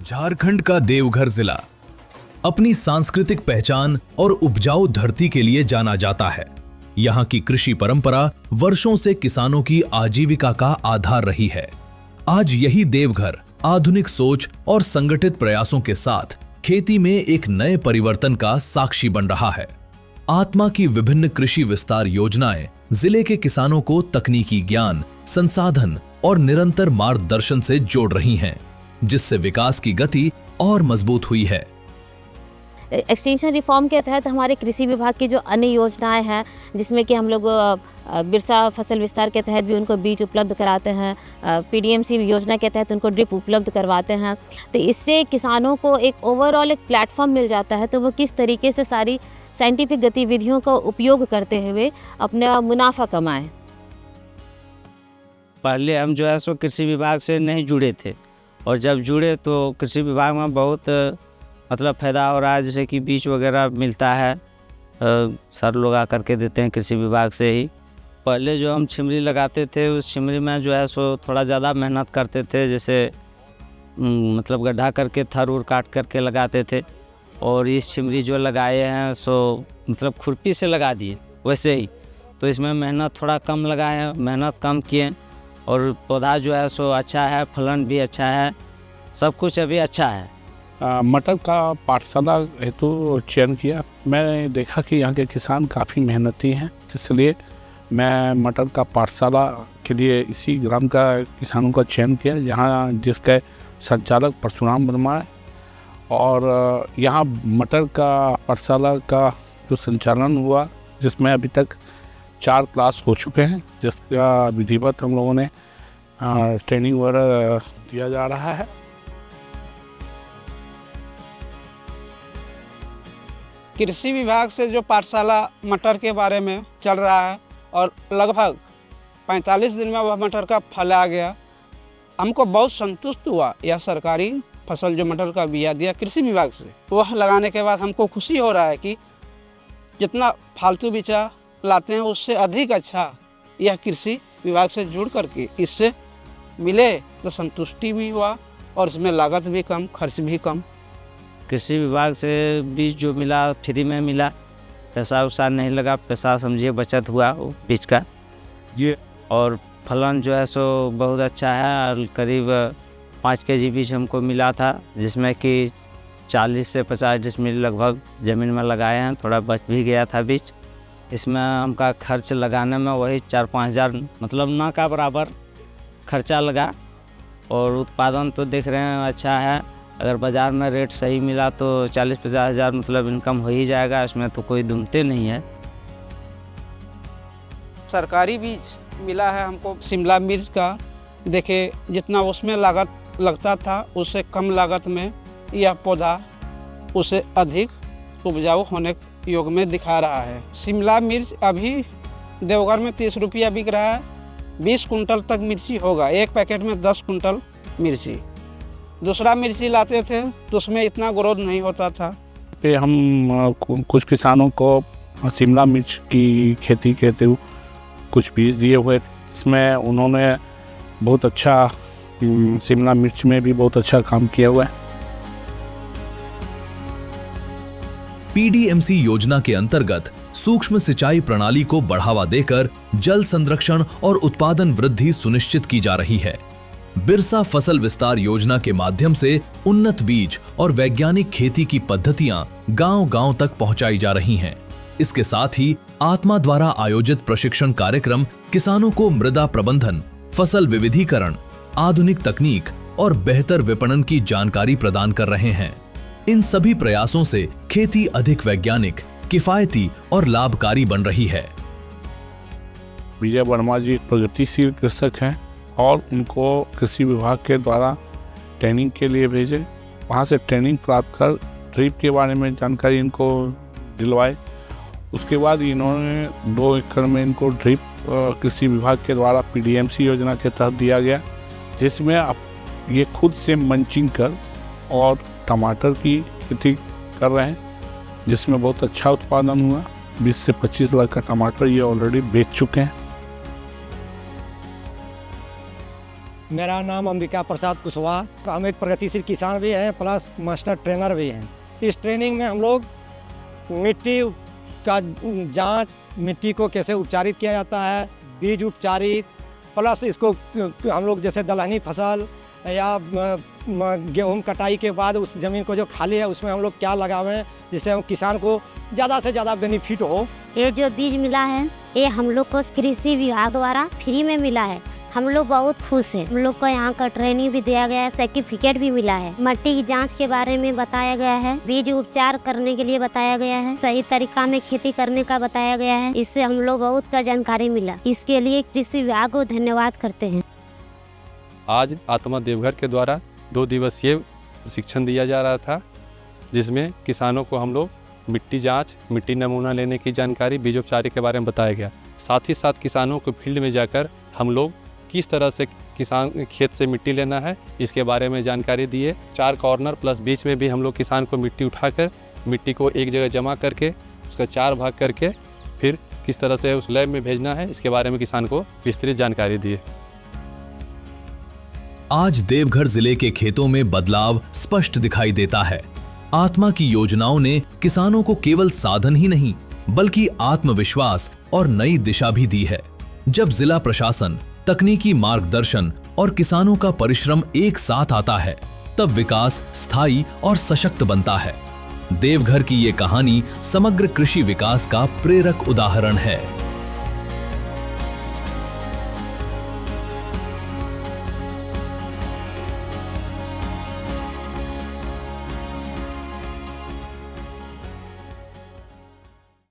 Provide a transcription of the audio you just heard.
झारखंड का देवघर जिला अपनी सांस्कृतिक पहचान और उपजाऊ धरती के लिए जाना जाता है। यहाँ की कृषि परंपरा वर्षों से किसानों की आजीविका का आधार रही है। आज यही देवघर आधुनिक सोच और संगठित प्रयासों के साथ खेती में एक नए परिवर्तन का साक्षी बन रहा है। आत्मा की विभिन्न कृषि विस्तार योजनाएं जिले के किसानों को तकनीकी ज्ञान, संसाधन और निरंतर मार्गदर्शन से जोड़ रही हैं, जिससे विकास की गति और मजबूत हुई है। एक्सटेंशन रिफॉर्म के तहत हमारे कृषि विभाग की जो अन्य योजनाएं हैं, जिसमें कि हम लोग बिरसा फसल विस्तार के तहत भी उनको बीज उपलब्ध कराते हैं, पीडीएमसी योजना के तहत उनको ड्रिप उपलब्ध करवाते हैं, तो इससे किसानों को एक ओवरऑल एक प्लेटफॉर्म मिल जाता है। तो वो किस तरीके से सारी साइंटिफिक गतिविधियों का उपयोग करते हुए अपना मुनाफा कमाएं। पहले हम जो है सो कृषि विभाग से नहीं जुड़े थे, और जब जुड़े तो कृषि विभाग में बहुत मतलब फ़ायदा हो रहा है। जैसे कि बीज वगैरह मिलता है, सर लोग आकर के देते हैं कृषि विभाग से ही। पहले जो हम छिमरी लगाते थे, उस छिमरी में जो है सो थोड़ा ज़्यादा मेहनत करते थे। जैसे मतलब गड्ढा करके थर उर काट करके लगाते थे, और इस छिमरी जो लगाए हैं सो मतलब खुरपी से लगा दिए वैसे ही। तो इसमें मेहनत थोड़ा कम लगाए हैं, मेहनत कम किए, और पौधा जो है सो अच्छा है, फलन भी अच्छा है, सब कुछ अभी अच्छा है। मटर का पाठशाला हेतु चयन किया। मैंने देखा कि यहाँ के किसान काफ़ी मेहनती हैं, इसलिए मैं मटर का पाठशाला के लिए इसी ग्राम का किसानों का चयन किया, जहाँ जिसके संचालक परशुराम वर्मा है। और यहाँ मटर का पाठशाला का जो संचालन हुआ, जिसमें अभी तक 4 क्लास हो चुके हैं, जिसका विधिवत हम लोगों ने ट्रेनिंग वगैरह दिया जा रहा है। कृषि विभाग से जो पाठशाला मटर के बारे में चल रहा है, और लगभग 45 दिन में वह मटर का फल आ गया। हमको बहुत संतुष्ट हुआ। यह सरकारी फसल जो मटर का बिया दिया कृषि विभाग से, वह लगाने के बाद हमको खुशी हो रहा है कि जितना फालतू बीजा लाते हैं उससे अधिक अच्छा यह कृषि विभाग से जुड़ करके इससे मिले, तो संतुष्टि भी हुआ और इसमें लागत भी कम, खर्च भी कम। कृषि विभाग से बीज जो मिला फ्री में मिला, पैसा वैसा नहीं लगा, पैसा समझिए बचत हुआ वो बीज का ये। और फलन जो है सो बहुत अच्छा है, और करीब 5 केजी बीज हमको मिला था, जिसमें कि 40 से 50 डिसमिल लगभग ज़मीन में लगाए हैं। थोड़ा बच भी गया था बीज। इसमें हमका खर्च लगाने में वही 4-5 हज़ार मतलब ना का बराबर खर्चा लगा, और उत्पादन तो देख रहे हैं अच्छा है। अगर बाज़ार में रेट सही मिला तो 40-50 हज़ार मतलब इनकम हो ही जाएगा, इसमें तो कोई दुमते नहीं है। सरकारी बीज मिला है हमको शिमला मिर्च का। देखिए जितना उसमें लागत लगता था, उससे कम लागत में यह पौधा उससे अधिक उपजाऊ होने योग में दिखा रहा है। शिमला मिर्च अभी देवघर में 30 रुपया बिक रहा है। 20 कुंटल तक मिर्ची होगा, एक पैकेट में 10 कुंटल मिर्ची। दूसरा मिर्ची लाते थे तो उसमें इतना ग्रोथ नहीं होता था। पे हम कुछ किसानों को शिमला मिर्च की खेती के हेतु कुछ बीज दिए हुए, इसमें उन्होंने बहुत अच्छा शिमला मिर्च में भी बहुत अच्छा काम किया हुआ है। पीडीएमसी योजना के अंतर्गत सूक्ष्म सिंचाई प्रणाली को बढ़ावा देकर जल संरक्षण और उत्पादन वृद्धि सुनिश्चित की जा रही है। बिरसा फसल विस्तार योजना के माध्यम से उन्नत बीज और वैज्ञानिक खेती की पद्धतियां गांव-गांव तक पहुंचाई जा रही हैं। इसके साथ ही आत्मा द्वारा आयोजित प्रशिक्षण कार्यक्रम किसानों को मृदा प्रबंधन, फसल विविधीकरण, आधुनिक तकनीक और बेहतर विपणन की जानकारी प्रदान कर रहे हैं। इन सभी प्रयासों से खेती अधिक वैज्ञानिक, किफायती और लाभकारी बन रही है। विजय वर्मा जी प्रगतिशील कृषक हैं, और उनको कृषि विभाग के द्वारा ट्रेनिंग के लिए भेजे। वहाँ से ट्रेनिंग प्राप्त कर ड्रिप के बारे में जानकारी इनको दिलवाए। उसके बाद इन्होंने 2 एकड़ में इनको ड्रिप कृषि विभाग के द्वारा पीडीएमसी योजना के तहत दिया गया, जिसमें अब ये खुद से मंचिंग कर और टमाटर की खेती कर रहे हैं, जिसमें बहुत अच्छा उत्पादन हुआ। 20 से 25 लाख का टमाटर ये ऑलरेडी बेच चुके हैं। मेरा नाम अंबिका प्रसाद कुशवाहा। हम एक प्रगतिशील किसान भी हैं प्लस मास्टर ट्रेनर भी हैं। इस ट्रेनिंग में हम लोग मिट्टी का जांच, मिट्टी को कैसे उपचारित किया जाता है, बीज उपचारित, प्लस इसको हम लोग जैसे दलहनी फसल या गेहूं कटाई के बाद उस ज़मीन को जो खाली है उसमें हम लोग क्या लगावें जिससे हम किसान को ज़्यादा से ज़्यादा बेनिफिट हो। ये जो बीज मिला है ये हम लोग को कृषि विभाग द्वारा फ्री में मिला है। हम लोग बहुत खुश हैं। हम लोग को यहाँ का ट्रेनिंग भी दिया गया है, सर्टिफिकेट भी मिला है। मिट्टी की जांच के बारे में बताया गया है, बीज उपचार करने के लिए बताया गया है, सही तरीका में खेती करने का बताया गया है। इससे हम लोग बहुत का जानकारी मिला। इसके लिए कृषि विभाग को धन्यवाद करते हैं। आज आत्मा देवघर के द्वारा 2 दिवसीय प्रशिक्षण दिया जा रहा था, जिसमें किसानों को हम लोग मिट्टी जांच, मिट्टी नमूना लेने की जानकारी, बीजोपचार के बारे में बताया गया। साथ ही साथ किसानों को फील्ड में जाकर हम लोग किस तरह से किसान खेत से मिट्टी लेना है इसके बारे में जानकारी दिए। 4 कॉर्नर प्लस बीच में भी हम लोग किसान को मिट्टी उठाकर मिट्टी को एक जगह जमा करके उसका 4 भाग करके फिर किस तरह से उस लैब में भेजना है इसके बारे में किसान को विस्तृत जानकारी दिए। आज देवघर जिले के खेतों में बदलाव स्पष्ट दिखाई देता है। आत्मा की योजनाओं ने किसानों को केवल साधन ही नहीं बल्कि आत्मविश्वास और नई दिशा भी दी है। जब जिला प्रशासन, तकनीकी मार्गदर्शन और किसानों का परिश्रम एक साथ आता है तब विकास स्थायी और सशक्त बनता है। देवघर की ये कहानी समग्र कृषि विकास का प्रेरक उदाहरण है।